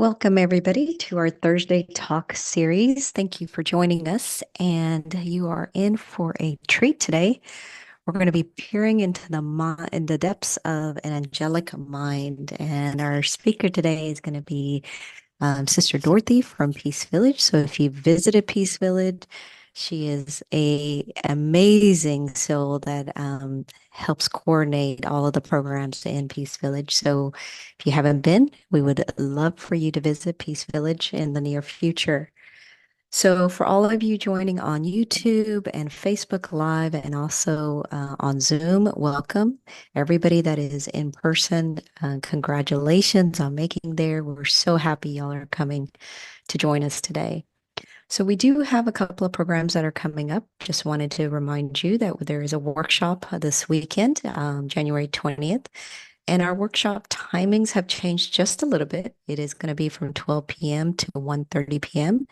Welcome, everybody, to our Thursday Talk series. Thank you for joining us, and you are in for a treat today. We're going to be peering into in the depths of an angelic mind, and our speaker today is going to be Sister Dorothy from Peace Village. So, if you visited Peace Village, she is a amazing soul that helps coordinate all of the programs in Peace Village. So if you haven't been, we would love for you to visit Peace Village in the near future. So for all of you joining on YouTube and Facebook Live and also on Zoom, welcome. Everybody that is in person, congratulations on making there. We're so happy y'all are coming to join us today. So we do have a couple of programs that are coming up. Just wanted to remind you that there is a workshop this weekend, January 20th, and our workshop timings have changed just a little bit. It is going to be from 12 p.m. to 1:30 p.m.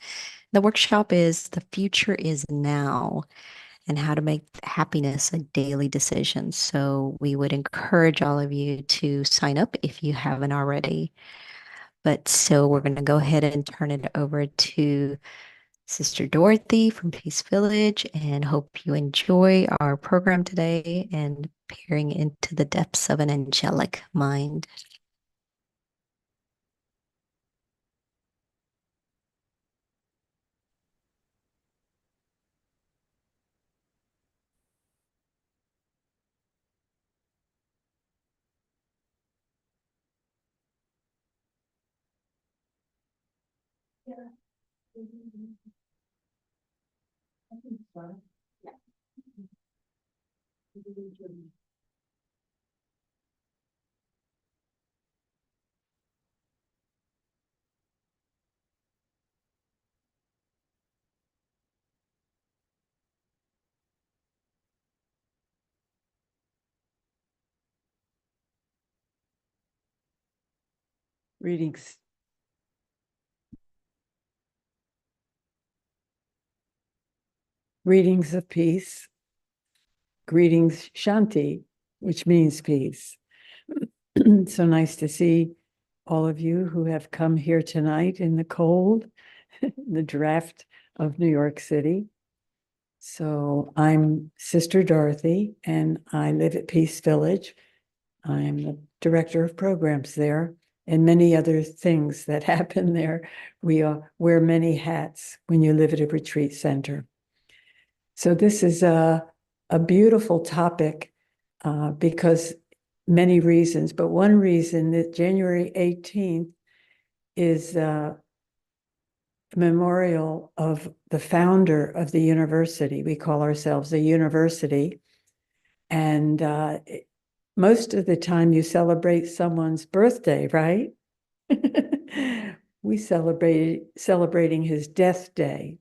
The workshop is The Future is Now and how to make happiness a daily decision. So we would encourage all of you to sign up if you haven't already. But so we're going to go ahead and turn it over to Sister Dorothy from Peace Village, and hope you enjoy our program today and peering into the depths of an angelic mind. Greetings. Greetings of peace. Greetings, Shanti, which means peace. So nice to see all of you who have come here tonight in the cold, the draft of New York City. So I'm Sister Dorothy, and I live at Peace Village. I'm the director of programs there and many other things that happen there. We wear many hats when you live at a retreat center. So this is a beautiful topic because many reasons, but one reason that January 18th is a memorial of the founder of the university. We call ourselves a university. And most of the time you celebrate someone's birthday, right? We celebrating his death day.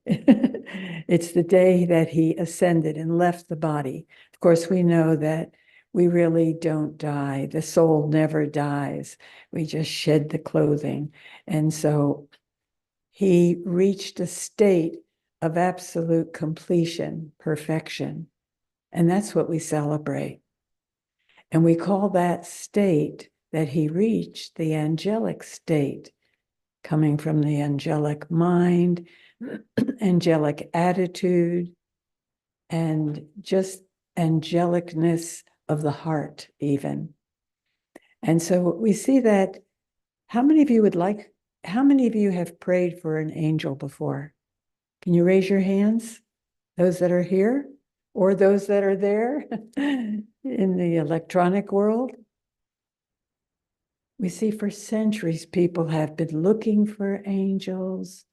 It's the day that he ascended and left the body. Of course, we know that we really don't die. The soul never dies. We just shed the clothing. And so he reached a state of absolute completion, perfection. And that's what we celebrate. And we call that state that he reached the angelic state, coming from the angelic mind, angelic attitude, and just angelicness of the heart, even. And so we see that. How many of you have prayed for an angel before? Can you raise your hands? Those that are here or those that are there in the electronic world? We see for centuries people have been looking for angels.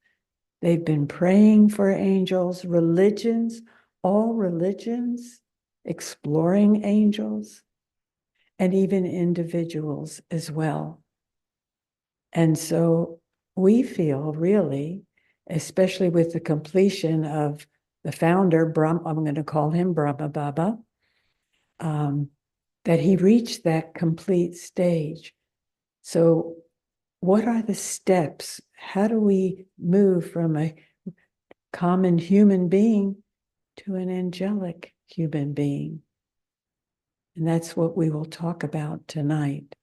They've been praying for angels, religions, all religions, exploring angels, and even individuals as well. And so we feel really, especially with the completion of the founder, I'm going to call him Brahma Baba, that he reached that complete stage. So what are the steps? How do we move from a common human being to an angelic human being? And that's what we will talk about tonight.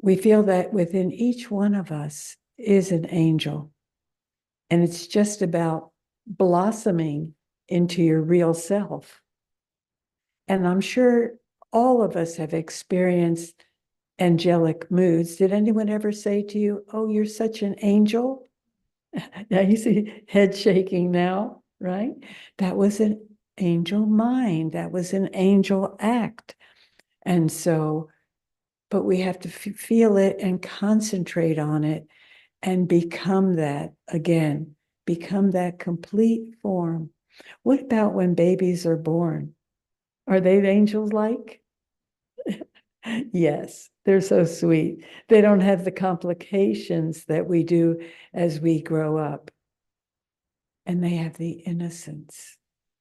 We feel that within each one of us is an angel. And it's just about blossoming into your real self. And I'm sure all of us have experienced angelic moods. Did anyone ever say to you, "Oh, you're such an angel"? Now you see head shaking now, right? That was an angel mind. That was an angel act. And so, but we have to feel it and concentrate on it and become that again, become that complete form. What about when babies are born? Are they angels like? Yes, they're so sweet. They don't have the complications that we do as we grow up. And they have the innocence,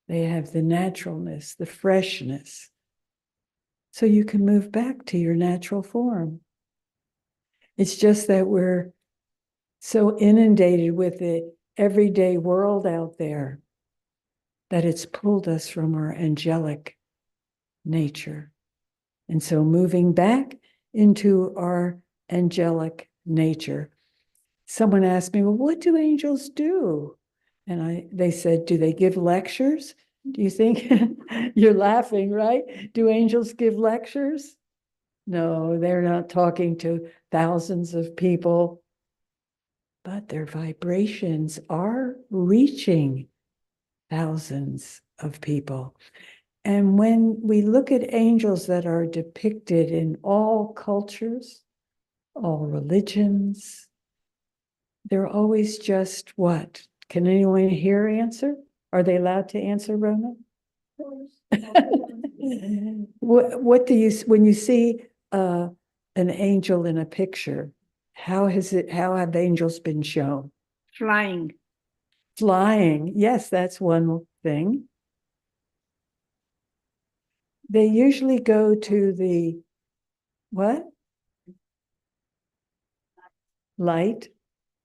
they have the naturalness, the freshness. So you can move back to your natural form. It's just that we're so inundated with the everyday world out there that it's pulled us from our angelic nature. And so moving back into our angelic nature. Someone asked me, "Well, what do angels do?" And they said, "Do they give lectures?" Do you think? You're laughing, right? Do angels give lectures? No, they're not talking to thousands of people, but their vibrations are reaching thousands of people. And when we look at angels that are depicted in all cultures, all religions, they're always just what? Can anyone here answer? Are they allowed to answer, Rona? What do you, when you see an angel in a picture, how have angels been shown? Flying. Flying. Yes, that's one thing. They usually go to the what? Light.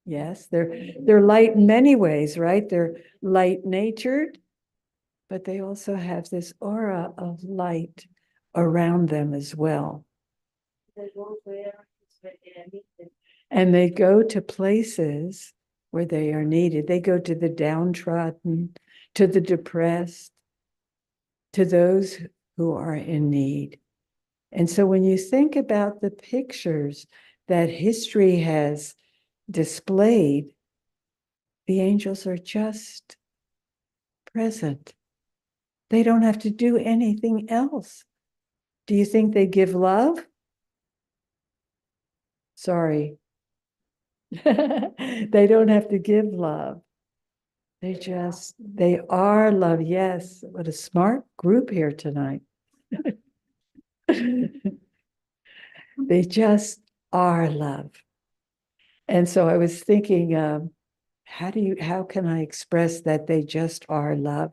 Yes, they're light in many ways, right? They're light natured, but they also have this aura of light around them as well. And they go to places where they are needed. They go to the downtrodden, to the depressed, to those who are in need. And so when you think about the pictures that history has displayed, the angels are just present. They don't have to do anything else. Do you think they give love? Sorry. They don't have to give love. They are love. Yes. What a smart group here tonight. They just are love. And so I was thinking, how can I express that they just are love?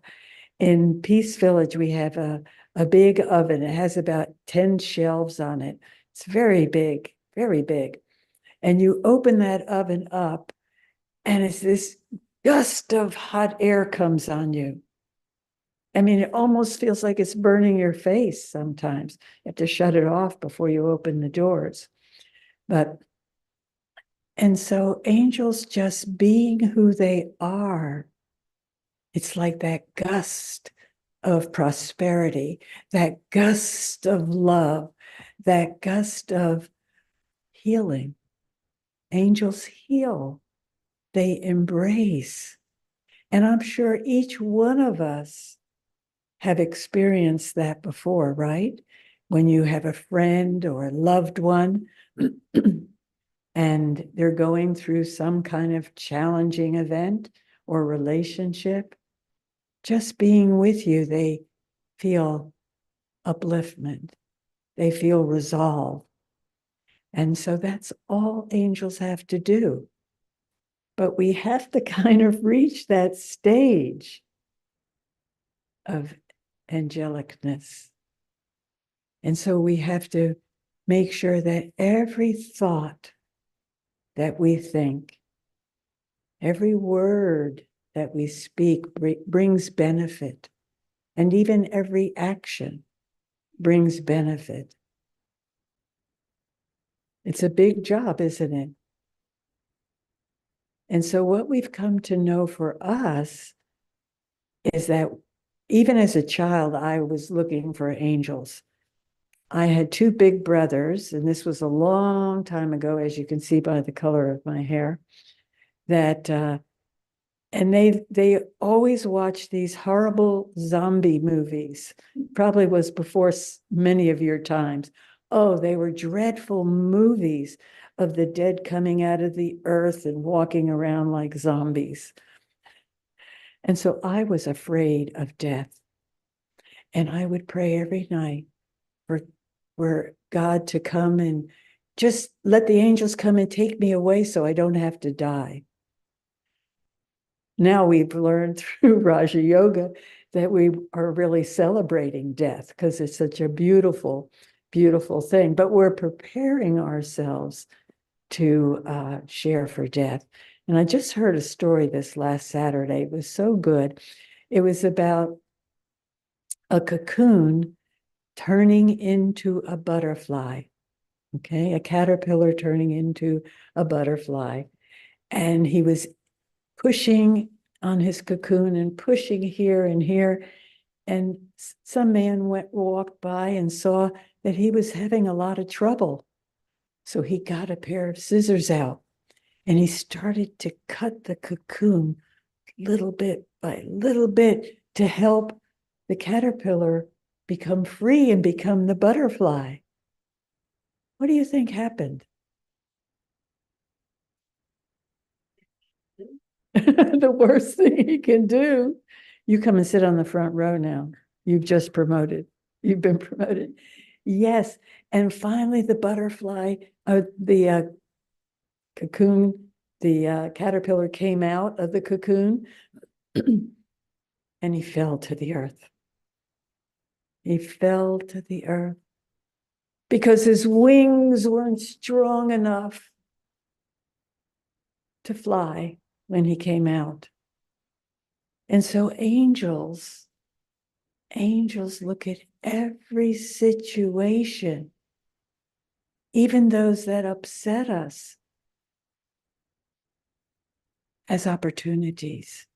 In Peace Village, we have a big oven. It has about 10 shelves on it. It's very big, very big. And you open that oven up, and it's this gust of hot air comes on you. I mean, it almost feels like it's burning your face sometimes. You have to shut it off before you open the doors. And so angels just being who they are, it's like that gust of prosperity, that gust of love, that gust of healing. Angels heal, they embrace. And I'm sure each one of us have experienced that before, right? When you have a friend or a loved one and they're going through some kind of challenging event or relationship, just being with you, they feel upliftment, they feel resolve. And so that's all angels have to do. But we have to kind of reach that stage of angelicness. And so we have to make sure that every thought that we think, every word that we speak brings benefit, and even every action brings benefit. It's a big job, isn't it? And so what we've come to know for us is that even as a child, I was looking for angels. I had two big brothers, and this was a long time ago, as you can see by the color of my hair, that and they always watched these horrible zombie movies. Probably was before many of your times. Oh, they were dreadful movies of the dead coming out of the earth and walking around like zombies. And so I was afraid of death. And I would pray every night for God to come and just let the angels come and take me away so I don't have to die. Now we've learned through Raja Yoga that we are really celebrating death because it's such a beautiful, beautiful thing. But we're preparing ourselves to share for death. And I just heard a story this last Saturday. It was so good. It was about a cocoon turning into a butterfly. Okay, a caterpillar turning into a butterfly. And he was pushing on his cocoon and pushing here and here. And some man walked by and saw that he was having a lot of trouble. So he got a pair of scissors out and he started to cut the cocoon little bit by little bit to help the caterpillar become free and become the butterfly. What do you think happened? The worst thing he can do. You come and sit on the front row now. You've just promoted. You've been promoted. Yes. And finally, the butterfly, the cocoon, the caterpillar came out of the cocoon and he fell to the earth. He fell to the earth because his wings weren't strong enough to fly when he came out. And so angels look at every situation, even those that upset us, as opportunities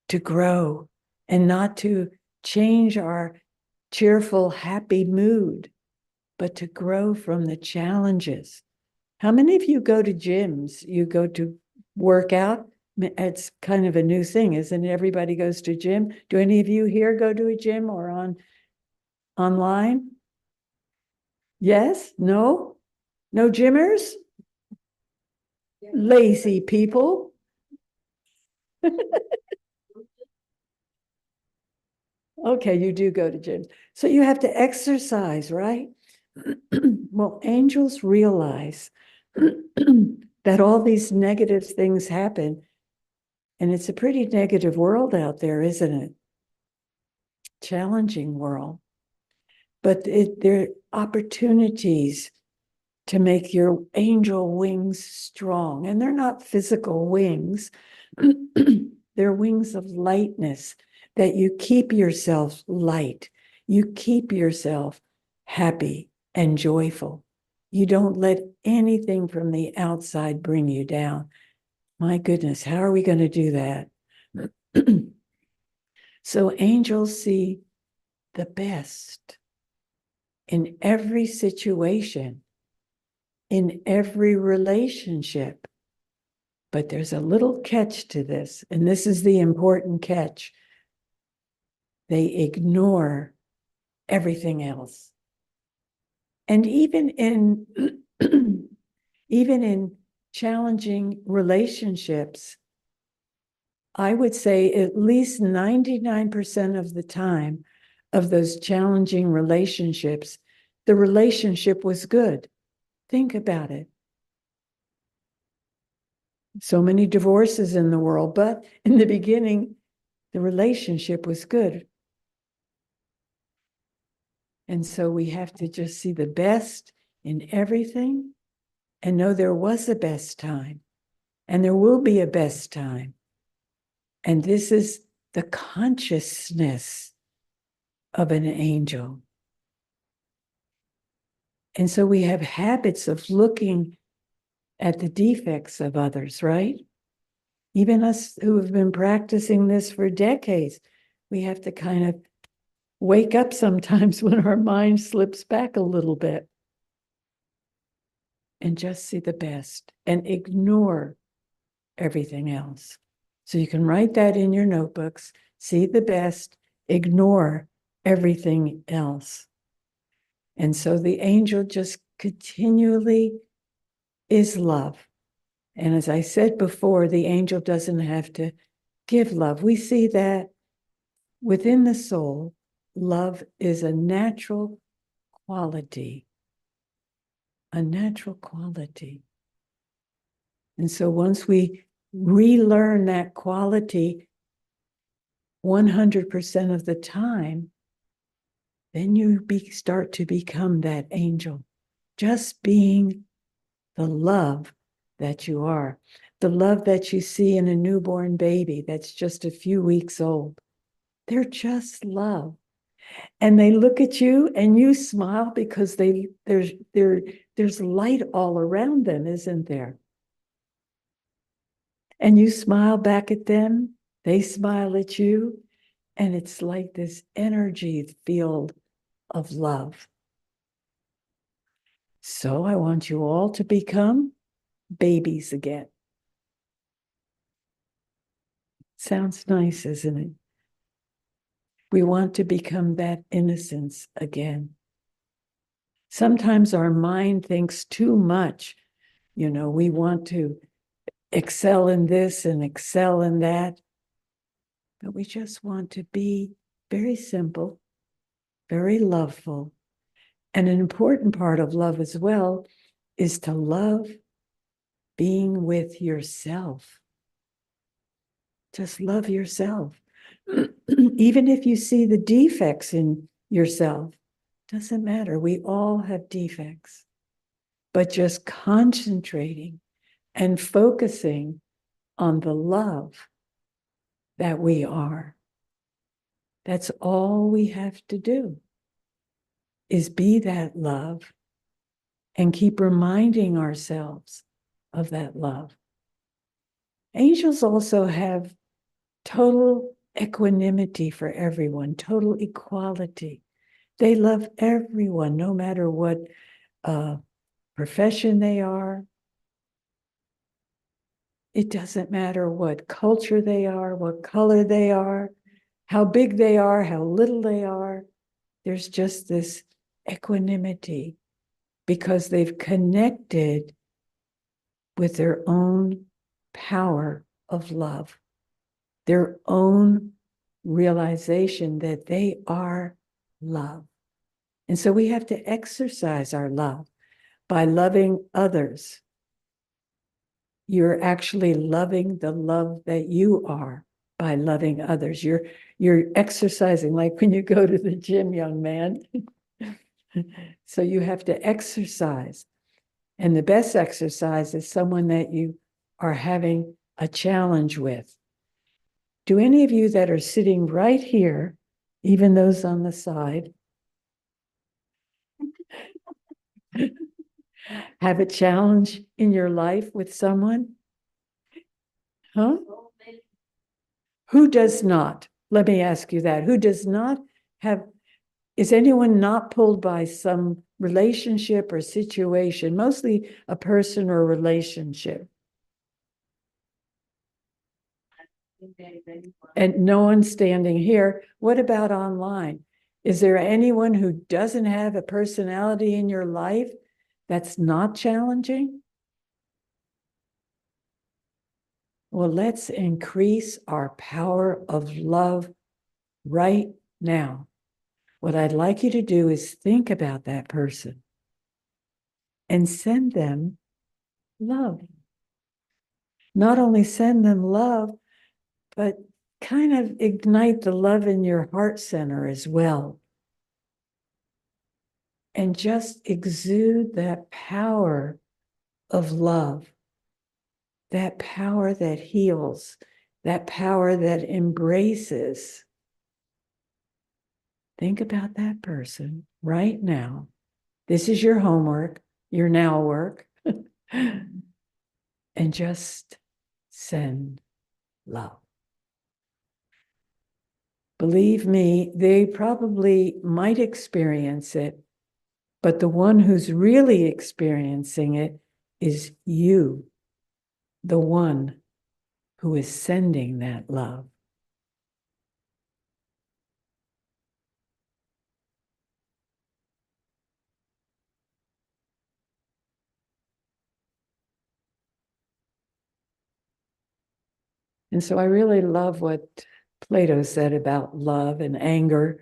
to grow and not to change our cheerful, happy mood, but to grow from the challenges. How many of you go to gyms? You go to work out? It's kind of a new thing, isn't it? Everybody goes to gym. Do any of you here go to a gym or online? Yes? No? No gymmers? Lazy people. Okay, you do go to gyms. So you have to exercise, right? Well, angels realize that all these negative things happen, and it's a pretty negative world out there, isn't it? Challenging world. But there are opportunities to make your angel wings strong. And they're not physical wings, they're wings of lightness that you keep yourself light. You keep yourself happy and joyful. You don't let anything from the outside bring you down. My goodness, how are we going to do that? So angels see the best in every situation, in every relationship. But there's a little catch to this, and this is the important catch. They ignore everything else. And even in even in challenging relationships, I would say at least 99% of the time of those challenging relationships, the relationship was good. Think about it. So many divorces in the world, but in the beginning, the relationship was good. And so we have to just see the best in everything and know there was a best time and there will be a best time. And this is the consciousness of an angel. And so we have habits of looking at the defects of others, right? Even us who have been practicing this for decades, we have to kind of wake up sometimes when our mind slips back a little bit and just see the best and ignore everything else. So you can write that in your notebooks, see the best, ignore everything else. And so the angel just continually is love. And as I said before, the angel doesn't have to give love. We see that within the soul, love is a natural quality, a natural quality. And so once we relearn that quality 100% of the time, then you start to become that angel, just being the love that you are, the love that you see in a newborn baby that's just a few weeks old. They're just love. And they look at you and you smile because there's light all around them, isn't there? And you smile back at them, they smile at you, and it's like this energy field of love. So I want you all to become babies again. Sounds nice, isn't it? We want to become that innocence again. Sometimes our mind thinks too much. You know, we want to excel in this and excel in that. But we just want to be very simple, very loveful. And an important part of love as well is to love being with yourself. Just love yourself. Even if you see the defects in yourself, doesn't matter. We all have defects. But just concentrating and focusing on the love that we are. That's all we have to do, is be that love and keep reminding ourselves of that love. Angels also have total equanimity for everyone, total equality. They love everyone, no matter what profession they are. It doesn't matter what culture they are, what color they are, how big they are, how little they are. There's just this equanimity because they've connected with their own power of love, their own realization that they are love. And so we have to exercise our love by loving others. You're actually loving the love that you are by loving others. You're exercising, like when you go to the gym, young man. So you have to exercise. And the best exercise is someone that you are having a challenge with. Do any of you that are sitting right here, even those on the side, have a challenge in your life with someone? Huh? Who does not? Let me ask you that. Who does not have, is anyone not pulled by some relationship or situation, mostly a person or relationship? And no one standing here. What about online? Is there anyone who doesn't have a personality in your life that's not challenging? Well, let's increase our power of love right now. What I'd like you to do is think about that person and send them love. Not only send them love, but kind of ignite the love in your heart center as well. And just exude that power of love, that power that heals, that power that embraces. Think about that person right now This is your homework, your now work, and just send love. Believe me, they probably might experience it, but the one who's really experiencing it is you, the one who is sending that love. And so I really love what Plato said about love and anger,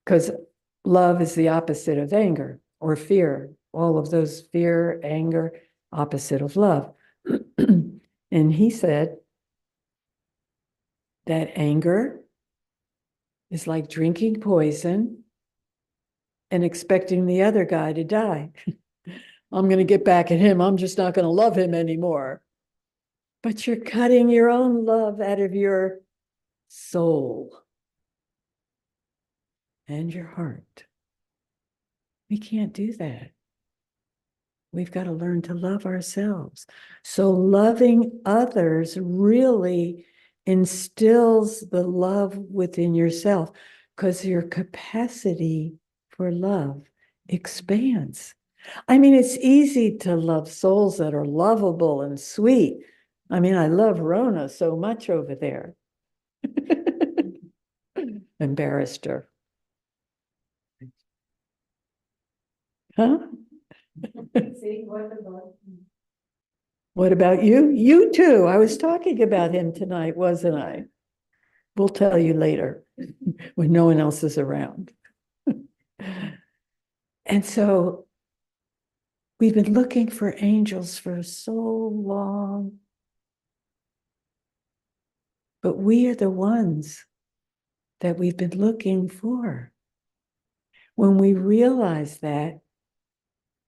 because love is the opposite of anger or fear. All of those fear, anger, opposite of love. And he said that anger is like drinking poison and expecting the other guy to die. I'm going to get back at him. I'm just not going to love him anymore. But you're cutting your own love out of your soul and your heart. We can't do that. We've got to learn to love ourselves. So loving others really instills the love within yourself, because your capacity for love expands. I mean, it's easy to love souls that are lovable and sweet. I mean, I love Rona so much over there. Embarrassed her. Huh? What about you? You too. I was talking about him tonight, wasn't I? We'll tell you later when no one else is around. And so we've been looking for angels for so long, but we are the ones that we've been looking for. When we realize that,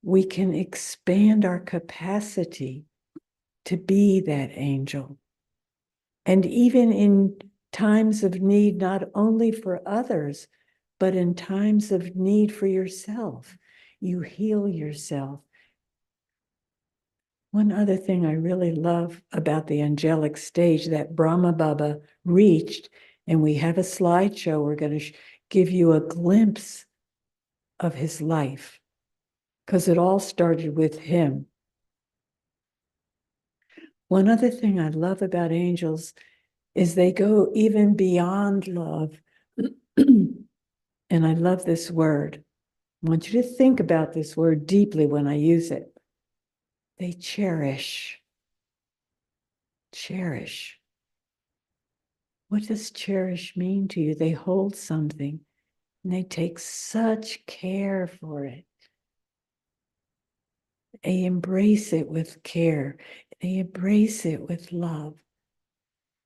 we can expand our capacity to be that angel. And even in times of need, not only for others, but in times of need for yourself, you heal yourself. One other thing I really love about the angelic stage that Brahma Baba reached, and we have a slideshow, we're going to give you a glimpse of his life, because it all started with him. One other thing I love about angels is they go even beyond love. And I love this word. I want you to think about this word deeply when I use it. They cherish. Cherish. What does cherish mean to you? They hold something and they take such care for it. They embrace it with care. They embrace it with love.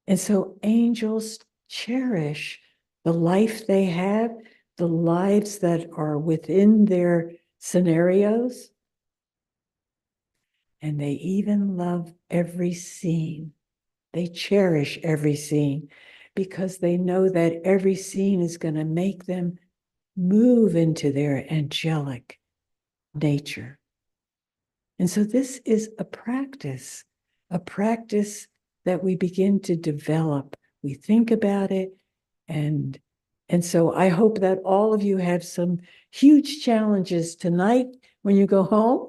And so angels cherish the life they have, the lives that are within their scenarios. And they even love every scene. They cherish every scene because they know that every scene is going to make them move into their angelic nature. And so this is a practice that we begin to develop. We think about it, and so I hope that all of you have some huge challenges tonight when you go home,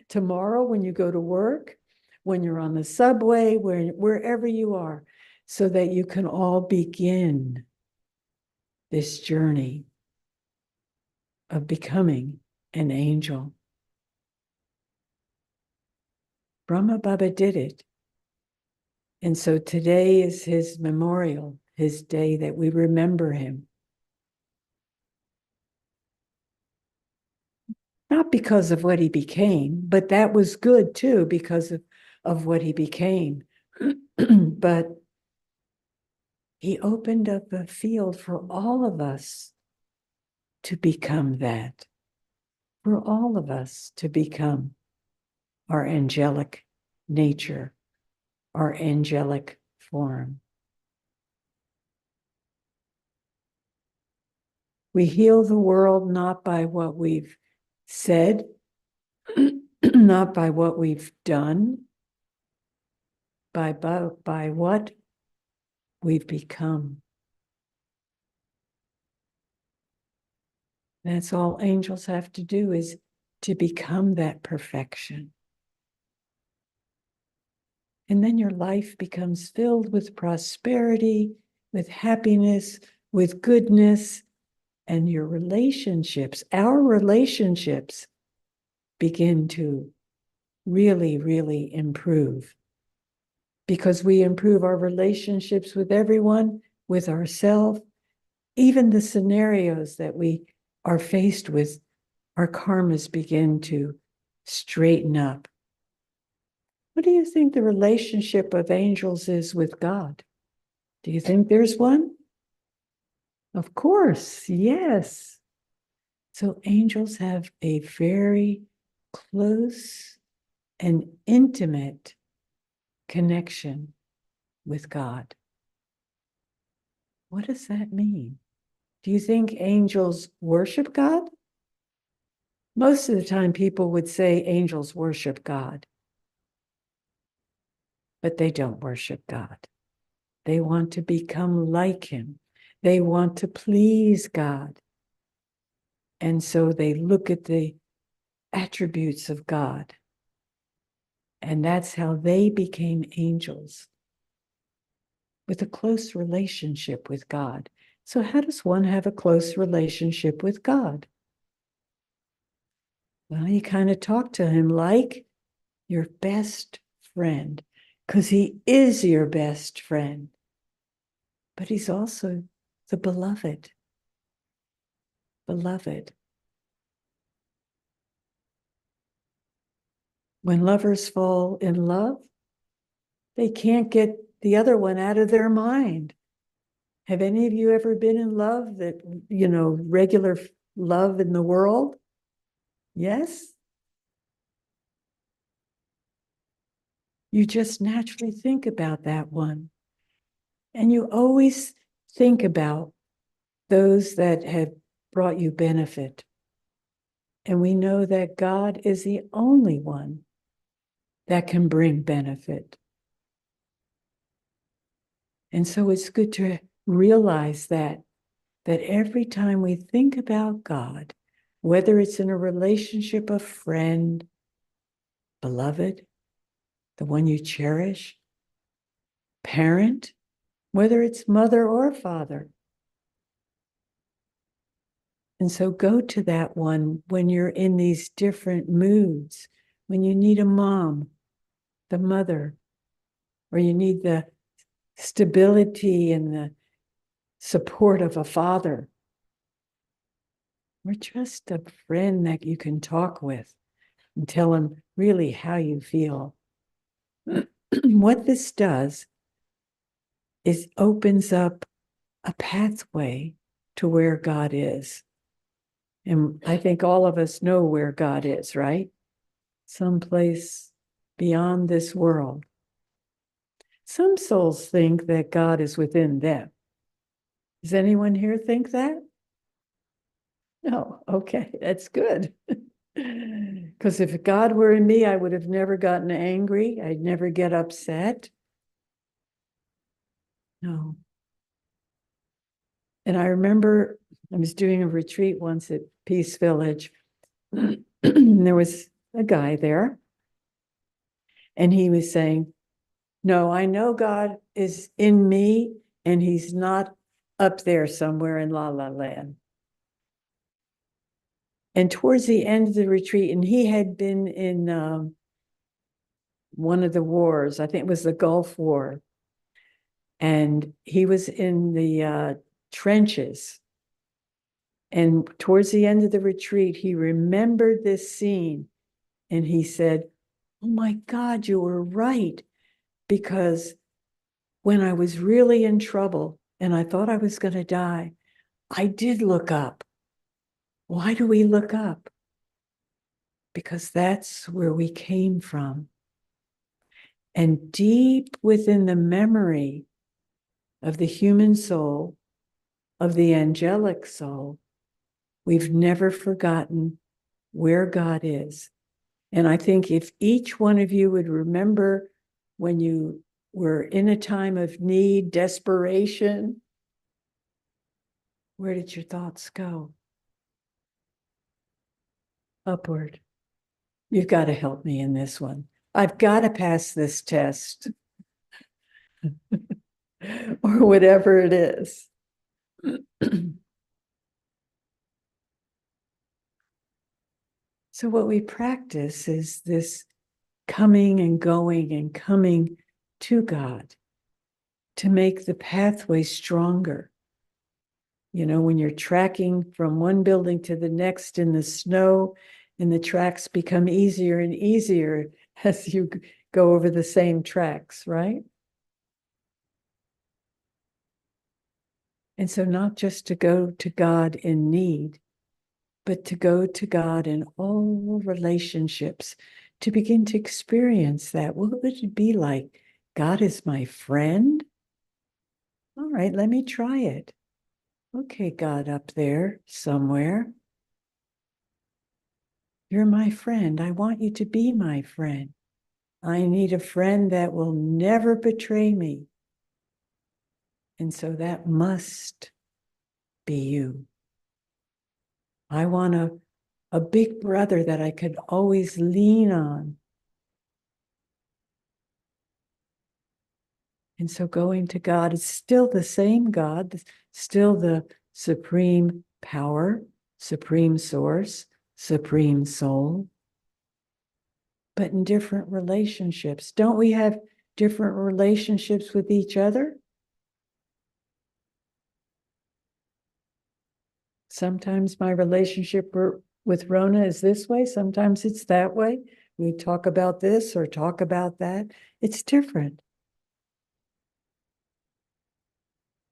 tomorrow when you go to work, when you're on the subway, wherever you are, so that you can all begin this journey of becoming an angel. Brahma Baba did it. And so today is his memorial, his day that we remember him. Not because of what he became, but that was good too, because of what he became. But he opened up a field for all of us to become that, for all of us to become our angelic nature, our angelic form. We heal the world not by what we've said, not by what we've done, by what we've become. That's all angels have to do, is to become that perfection. And then your life becomes filled with prosperity, with happiness, with goodness, and your relationships, our relationships, begin to really, really improve. Because we improve our relationships with everyone, with ourselves, even the scenarios that we are faced with, our karmas begin to straighten up. What do you think the relationship of angels is with God? Do you think there's one? Of course, yes. So angels have a very close and intimate connection with God. What does that mean? Do you think angels worship God? Most of the time, people would say angels worship God, but they don't worship God. They want to become like Him. They want to please God. And so they look at the attributes of God. And that's how they became angels, with a close relationship with God. So, how does one have a close relationship with God? Well, you kind of talk to Him like your best friend, because He is your best friend. But He's also the beloved. Beloved. When lovers fall in love, they can't get the other one out of their mind. Have any of you ever been in love, that, regular love in the world? Yes? You just naturally think about that one. And you always think about those that have brought you benefit. And we know that God is the only one that can bring benefit. And so it's good to realize that every time we think about God, whether it's in a relationship of friend, beloved, the one you cherish, parent, whether it's mother or father. And so go to that one when you're in these different moods, when you need a mom, the mother, or you need the stability and the support of a father, or just a friend that you can talk with and tell them really how you feel. What this does is opens up a pathway to where God is. And I think all of us know where God is, right? Someplace beyond this world. Some souls think that God is within them. Does anyone here think that? No. Okay, that's good. Because if God were in me, I would have never gotten angry. I'd never get upset. No. And I remember I was doing a retreat once at Peace Village. There was a guy there, and he was saying, no, I know God is in me, and He's not up there somewhere in La La Land. And towards the end of the retreat, and he had been in one of the wars, I think it was the Gulf War, and he was in the trenches. And towards the end of the retreat, he remembered this scene, and he said, oh my God, you were right. Because when I was really in trouble and I thought I was going to die, I did look up. Why do we look up? Because that's where we came from. And deep within the memory of the human soul, of the angelic soul, We've never forgotten where God is. And I think if each one of you would remember when you were in a time of need, desperation, where did your thoughts go? Upward. You've got to help me in this one. I've got to pass this test or whatever it is. So what we practice is this coming and going and coming to God to make the pathway stronger. You know, when you're tracking from one building to the next in the snow, and the tracks become easier and easier as you go over the same tracks, right? And so not just to go to God in need, but to go to God in all relationships, to begin to experience that. What would it be like? God is my friend? All right, let me try it. Okay, God up there somewhere. You're my friend. I want you to be my friend. I need a friend that will never betray me. And so that must be you. I want a big brother that I could always lean on. And so going to God is still the same God, still the supreme power, supreme source, supreme soul, but in different relationships. Don't we have different relationships with each other? Sometimes my relationship with Rona is this way, sometimes it's that way. We talk about this or talk about that. It's different.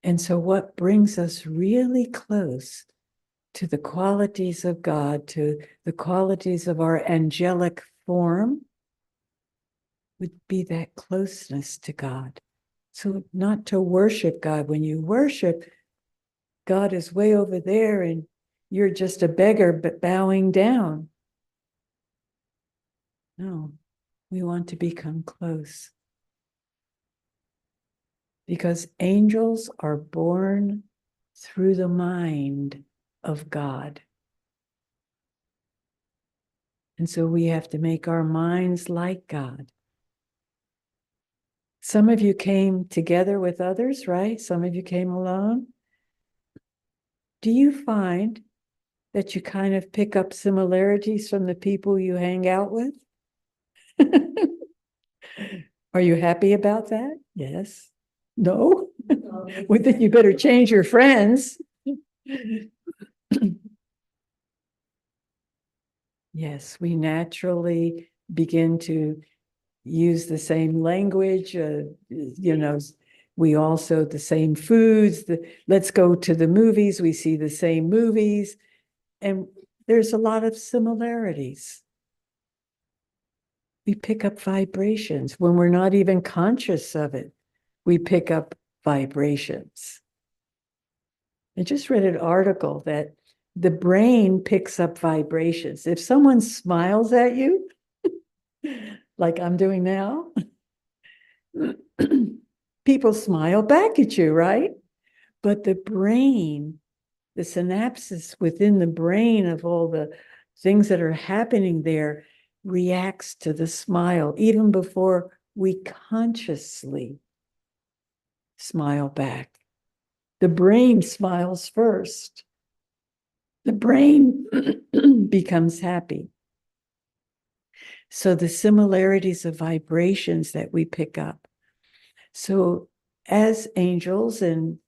And so, what brings us really close to the qualities of God, to the qualities of our angelic form, would be that closeness to God. So, not to worship God. When you worship, God is way over there and you're just a beggar but bowing down. No, we want to become close. Because angels are born through the mind of God. And so we have to make our minds like God. Some of you came together with others, right? Some of you came alone. Do you find that you kind of pick up similarities from the people you hang out with? Are you happy about that? Yes. No? We think you better change your friends. Yes, we naturally begin to use the same language, we also the same foods. Let's go to the movies. We see the same movies, and there's a lot of similarities. We pick up vibrations when we're not even conscious of it. We pick up vibrations. I just read an article that the brain picks up vibrations. If someone smiles at you, like I'm doing now, people smile back at you, right? But the brain, the synapses within the brain of all the things that are happening there reacts to the smile even before we consciously smile back. The brain smiles first. The brain becomes happy. So the similarities of vibrations that we pick up. So as angels and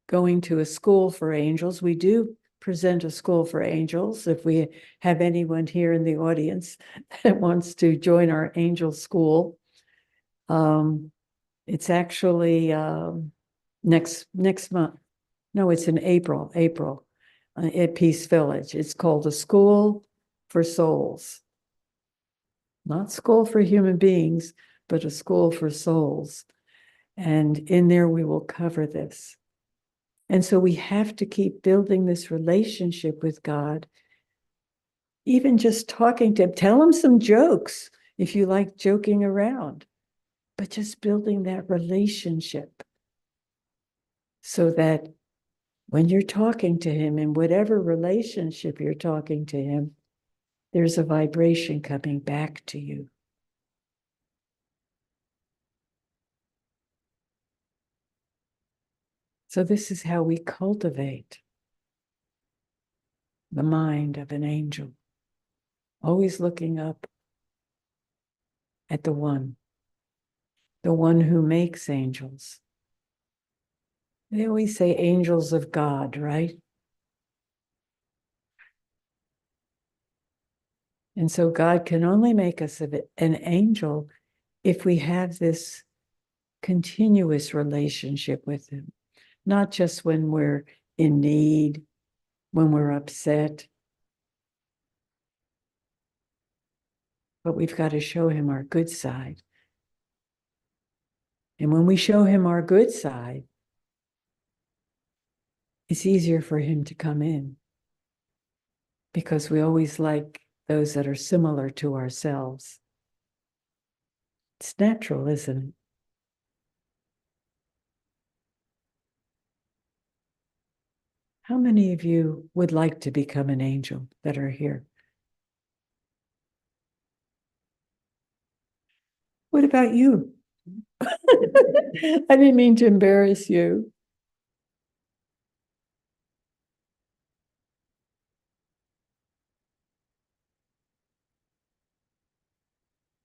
going to a school for angels, we do present a school for angels. If we have anyone here in the audience that wants to join our angel school, it's actually next month. No, it's in April at Peace Village. It's called a School for Souls. Not school for human beings, but a school for souls. And in there we will cover this. And so we have to keep building this relationship with God. Even just talking to him, tell him some jokes if you like joking around, but just building that relationship so that when you're talking to him, in whatever relationship you're talking to him, there's a vibration coming back to you. So this is how we cultivate the mind of an angel, always looking up at the one who makes angels. They always say angels of God, right? And so God can only make us an angel if we have this continuous relationship with him, not just when we're in need, when we're upset, but we've got to show him our good side. And when we show him our good side, it's easier for him to come in because we always like those that are similar to ourselves. It's natural, isn't it? How many of you would like to become an angel that are here? What about you? I didn't mean to embarrass you.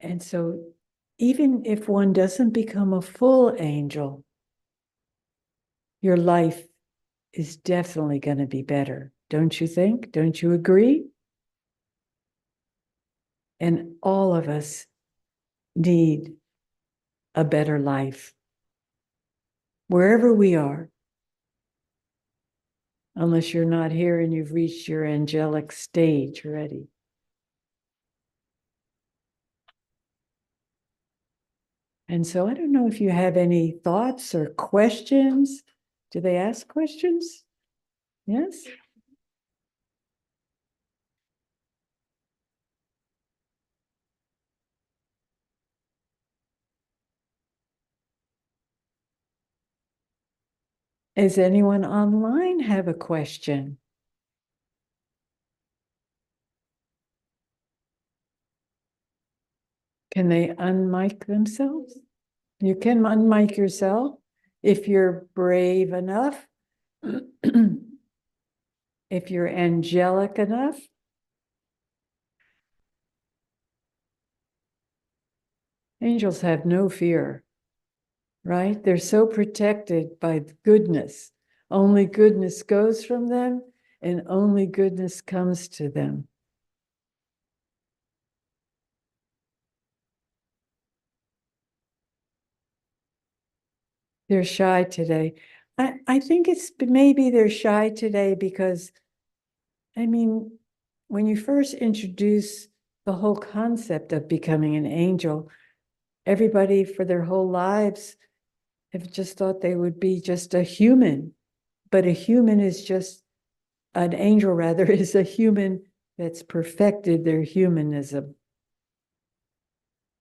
And so, even if one doesn't become a full angel, your life is definitely going to be better. Don't you think? Don't you agree? And all of us need a better life, wherever we are, unless you're not here and you've reached your angelic stage already. And so I don't know if you have any thoughts or questions. Do they ask questions? Yes? Does anyone online have a question? Can they unmic themselves? You can unmic yourself if you're brave enough, if you're angelic enough. Angels have no fear, right? They're so protected by goodness. Only goodness goes from them, and only goodness comes to them. They're shy today. I think it's maybe they're shy today because, I mean, when you first introduce the whole concept of becoming an angel, everybody for their whole lives have just thought they would be just a human. But a human is just, an angel rather, is a human that's perfected their humanism.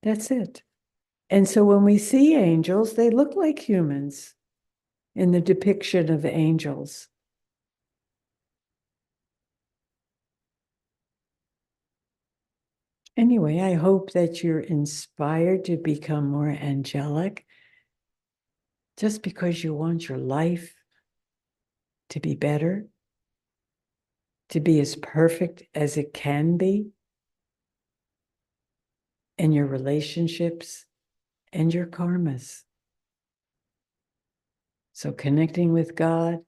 That's it. And so when we see angels, they look like humans in the depiction of angels. Anyway, I hope that you're inspired to become more angelic just because you want your life to be better, to be as perfect as it can be in your relationships and your karmas. So connecting with God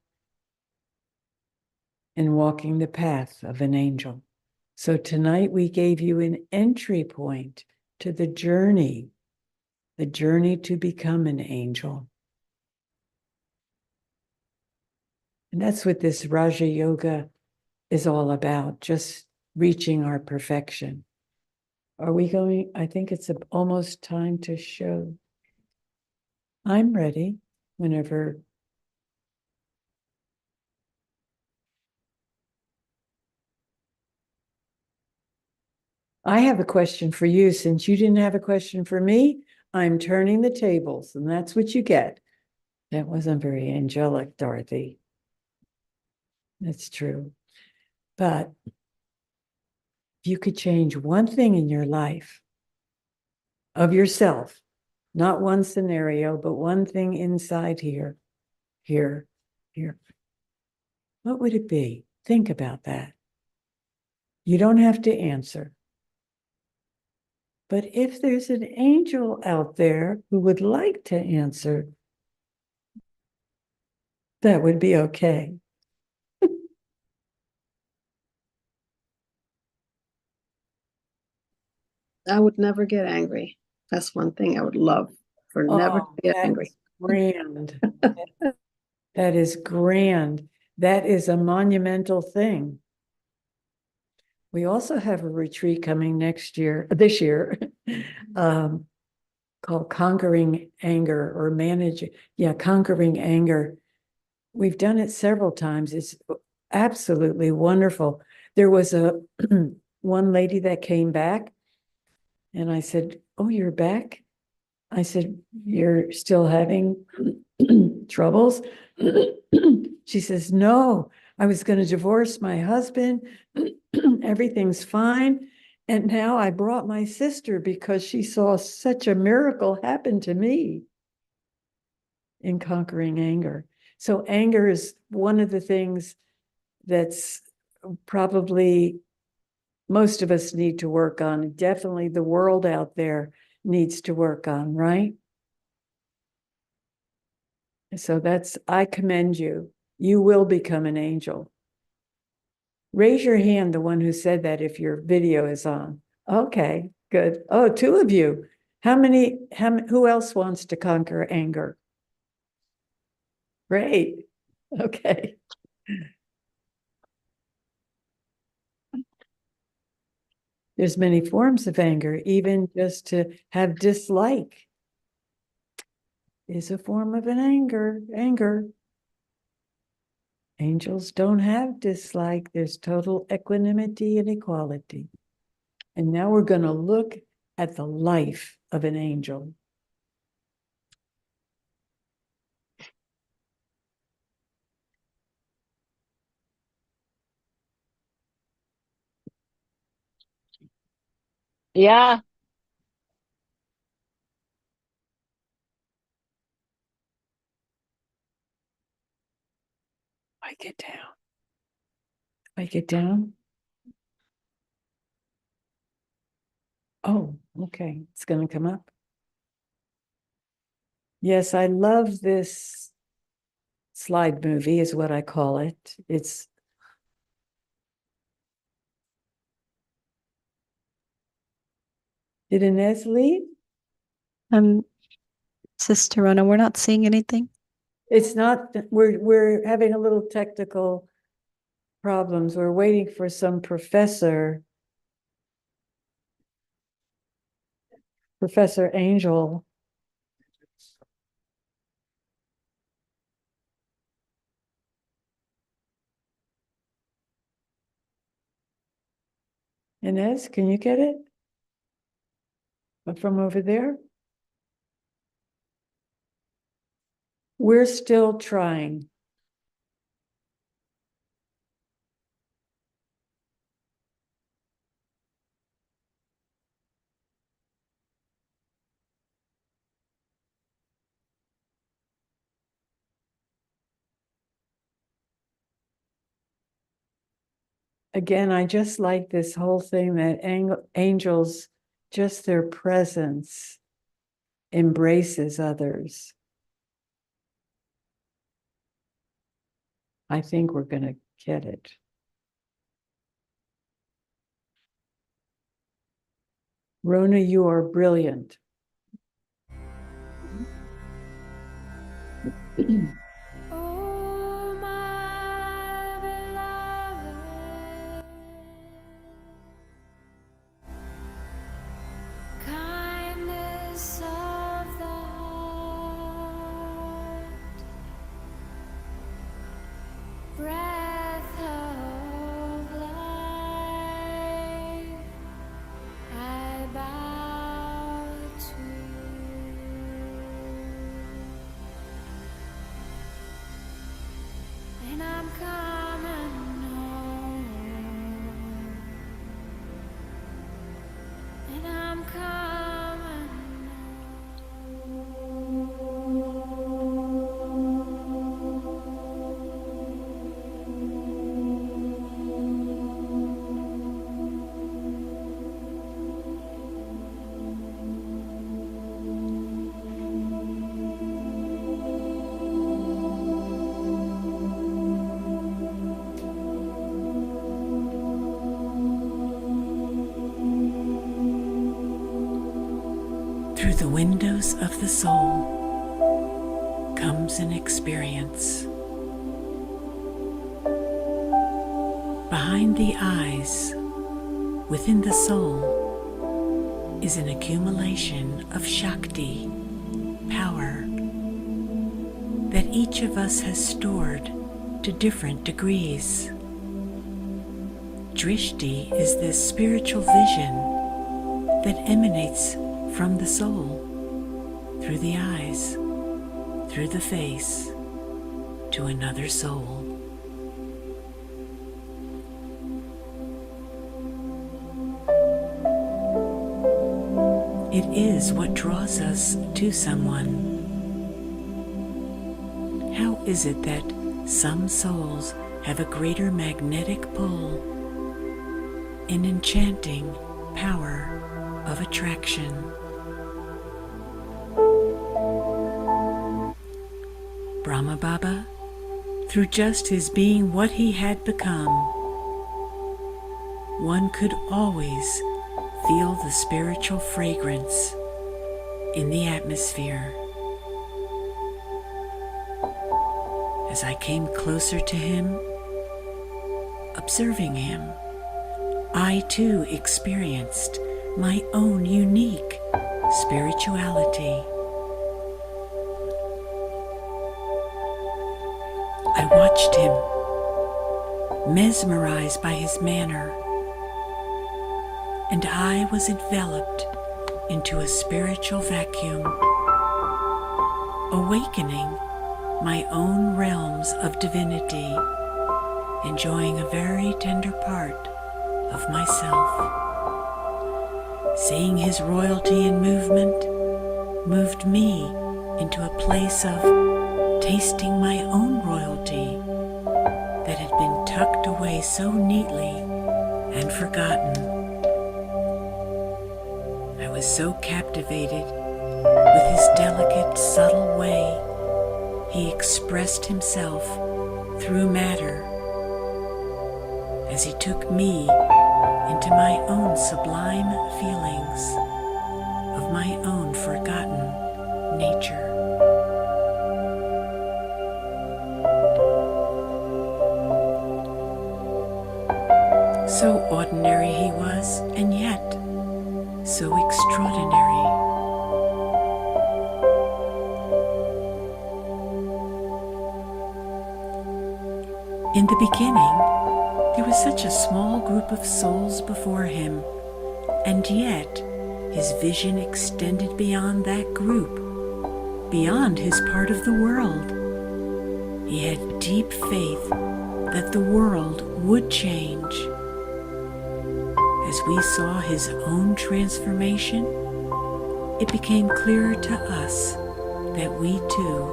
and walking the path of an angel. So tonight we gave you an entry point to the journey to become an angel. And that's what this Raja Yoga is all about, just reaching our perfection. Are we going? I think it's almost time to show. I'm ready whenever I have a question for you. Since you didn't have a question for me, I'm turning the tables, and that's what you get. That wasn't very angelic, Dorothy. That's true. But if you could change one thing in your life of yourself, not one scenario, but one thing inside here, here, what would it be? Think about that. You don't have to answer. But if there's an angel out there who would like to answer, that would be okay. I would never get angry. That's one thing I would love for never to Oh, get angry. that's grand. That is grand. That is a monumental thing. We also have a retreat coming this year, called Conquering Anger or Conquering Anger. We've done it several times. It's absolutely wonderful. There was a one lady that came back, and I said, "Oh, you're back?" I said, "You're still having troubles?" She says, "No, I was going to divorce my husband. Everything's fine. And now I brought my sister because she saw such a miracle happen to me in conquering anger." So anger is one of the things that's probably most of us need to work on. Definitely the world out there needs to work on, right? So I commend you. You will become an angel. Raise your hand, the one who said that, if your video is on. Okay, good. Oh, two of you. Who else wants to conquer anger? Great. Okay. There's many forms of anger. Even just to have dislike is a form of an anger. Angels don't have dislike. There's total equanimity and equality. And now we're going to look at the life of an angel. Yeah. I get down. I get down. Oh, okay. It's going to come up. Yes, I love this slide movie, is what I call it. Did Inez leave? Sister Rona, we're not seeing anything. It's not, we're having a little technical problems. We're waiting for some Professor Angel. Inez, can you get it? From over there? We're still trying. Again, I just like this whole thing that angels, just their presence embraces others. I think we're going to get it. Rona, you are brilliant. Oh, my beloved, kindness of the heart, breath of life, the windows of the soul comes an experience. Behind the eyes, within the soul, is an accumulation of Shakti, power, that each of us has stored to different degrees. Drishti is this spiritual vision that emanates from the soul, through the eyes, through the face, to another soul. It is what draws us to someone. How is it that some souls have a greater magnetic pull, an enchanting power of attraction? Brahma Baba, through just his being what he had become, one could always feel the spiritual fragrance in the atmosphere. As I came closer to him, observing him, I too experienced my own unique spirituality. I watched him, mesmerized by his manner, and I was enveloped into a spiritual vacuum, awakening my own realms of divinity, enjoying a very tender part of myself. Seeing his royalty in movement moved me into a place of tasting my own royalty that had been tucked away so neatly and forgotten. I was so captivated with his delicate, subtle way he expressed himself through matter, as he took me into my own sublime feelings of my own forgotten nature. So ordinary he was, and yet so extraordinary. In the beginning, there was such a small group of souls before him, and yet his vision extended beyond that group, beyond his part of the world. He had deep faith that the world would change. As we saw his own transformation, it became clearer to us that we too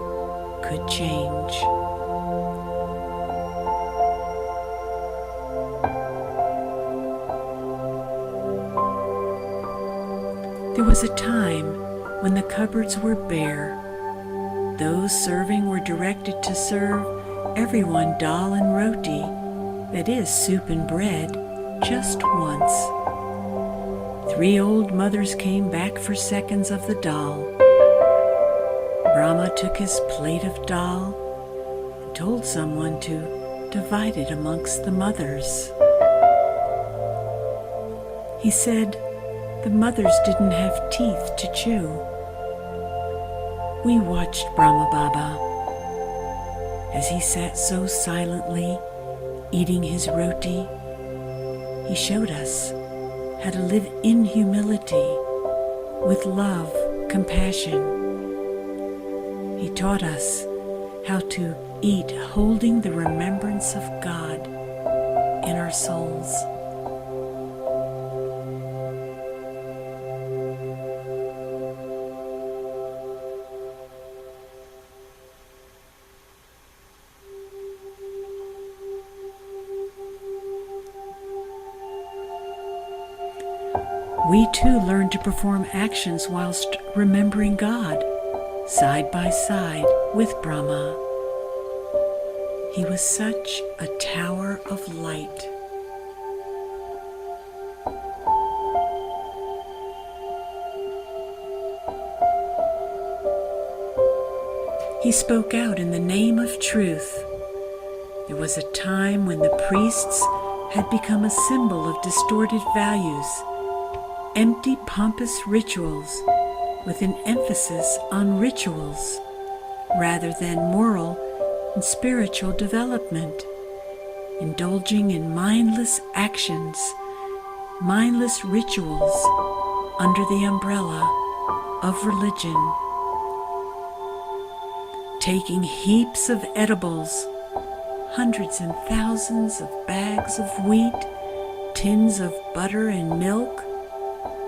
could change. There was a time when the cupboards were bare. Those serving were directed to serve everyone dal and roti, that is, soup and bread, just once. 3 old mothers came back for seconds of the dal. Brahma took his plate of dal and told someone to divide it amongst the mothers. He said the mothers didn't have teeth to chew. We watched Brahma Baba as he sat so silently eating his roti. He showed us how to live in humility, with love, compassion. He taught us how to eat holding the remembrance of God in our souls. We too learned to perform actions whilst remembering God, side by side with Brahma. He was such a tower of light. He spoke out in the name of truth. There was a time when the priests had become a symbol of distorted values, empty, pompous rituals with an emphasis on rituals rather than moral and spiritual development, indulging in mindless actions, mindless rituals under the umbrella of religion, taking heaps of edibles, hundreds and thousands of bags of wheat, tins of butter and milk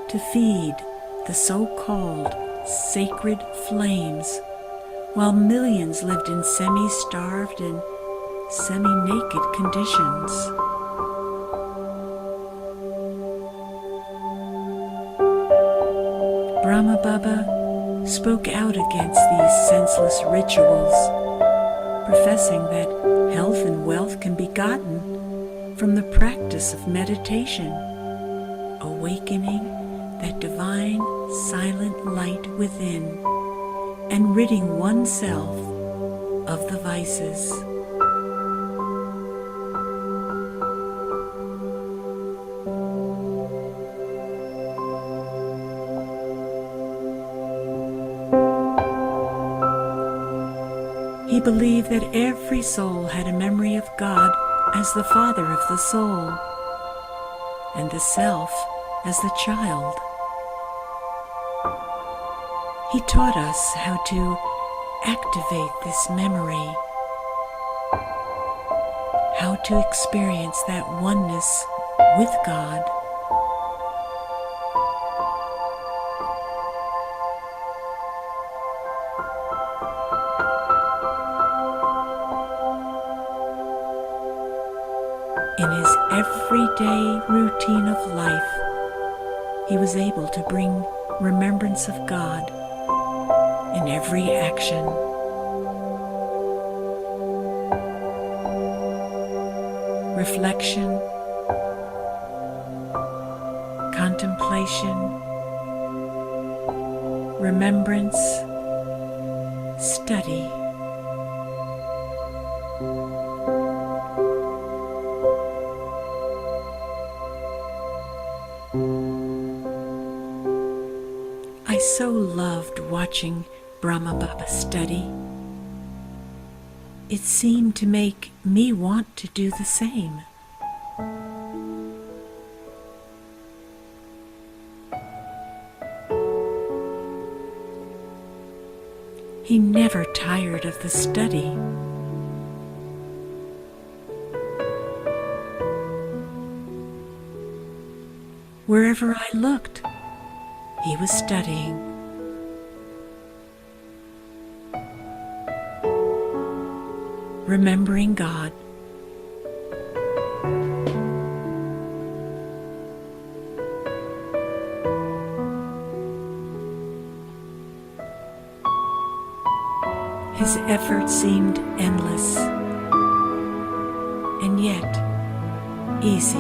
to feed the so-called sacred flames, while millions lived in semi-starved and semi-naked conditions. Brahma Baba spoke out against these senseless rituals, professing that health and wealth can be gotten from the practice of meditation, awakening that divine silent light within and ridding oneself of the vices. He believed that every soul had a memory of God as the father of the soul, and the self as the child. He taught us how to activate this memory, how to experience that oneness with God. In his everyday routine of life, he was able to bring remembrance of God in every action. Reflection, contemplation, remembrance, study. I so loved watching Brahma Baba study. It seemed to make me want to do the same. He never tired of the study. Wherever I looked, he was studying. Remembering God. His effort seemed endless, and yet easy.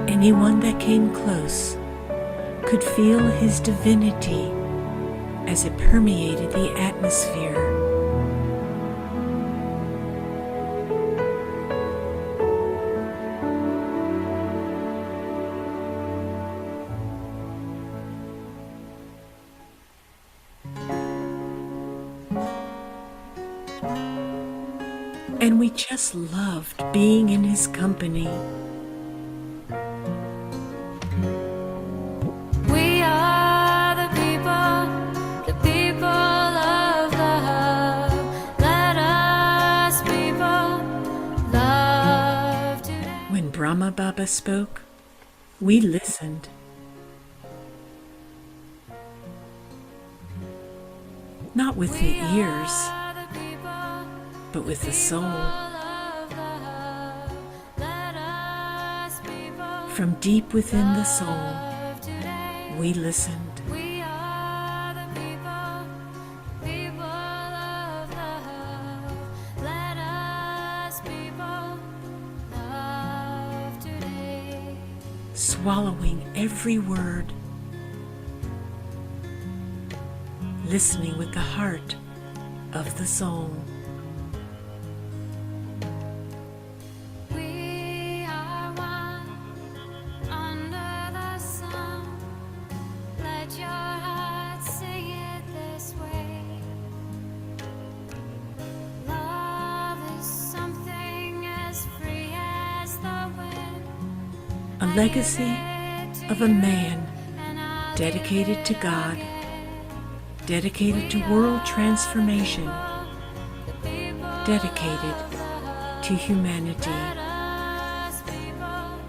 Anyone that came close could feel his divinity as it permeated the atmosphere. And we just loved being in his company. We are the people of love. Let us people love today. When Brahma Baba spoke, we listened. Not with the ears, but with the soul. From deep within the soul, we listened. swallowing every word, listening with the heart of the soul. We are one under the sun. Let your heart sing it this way. Love is something as free as the wind. A legacy of a man dedicated to God, dedicated to world transformation, dedicated to humanity. Us people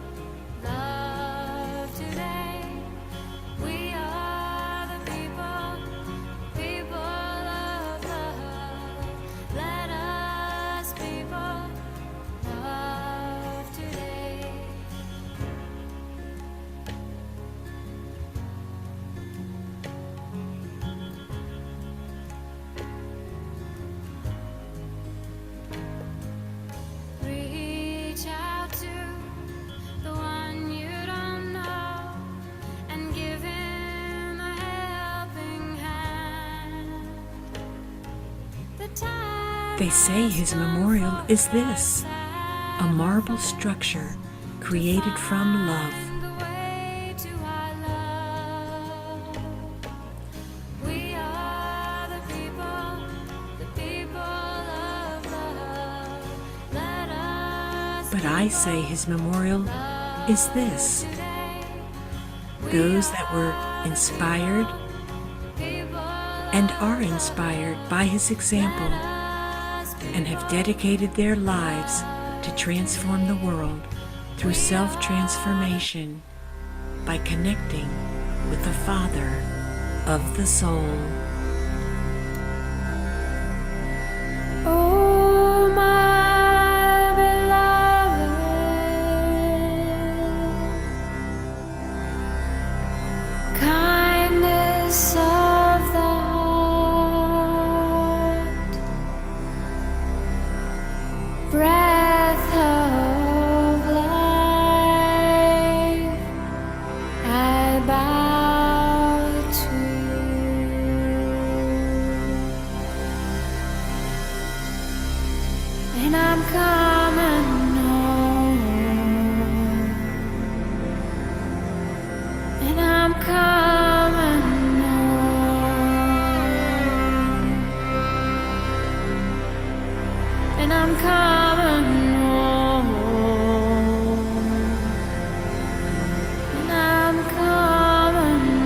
love today. We are the people, people of love. Let us people love today. Reach out to the one you don't know and give him a helping hand. The time They say his memorial is this, a marble structure created from love. the way to our love. We are the people of love. Let us But I say his memorial is this, today. those that were inspired People and are inspired by his example and have dedicated their lives to transform the world through self-transformation by connecting with the Father of the soul. Oh, my beloved, kindness of the heart, breath of life, I bow to you, and I'm coming home, and I'm coming home, and I'm coming home, and I'm coming home.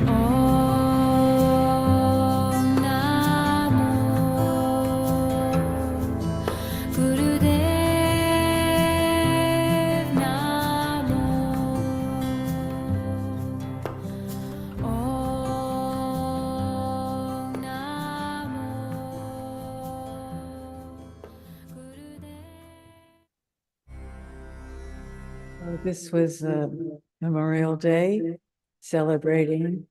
Om Namo Gurudev Namo. Om Namo Gurudev. This was Memorial Day, celebrating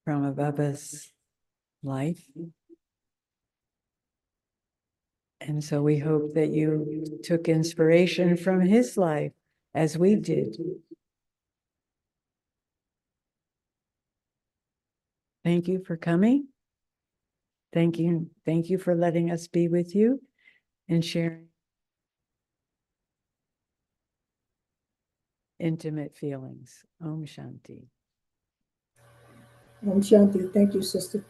Brahma Baba's life. And so we hope that you took inspiration from his life, as we did. Thank you for coming. Thank you for letting us be with you and sharing intimate feelings. Om Shanti. Om Shanti. Thank you, sister.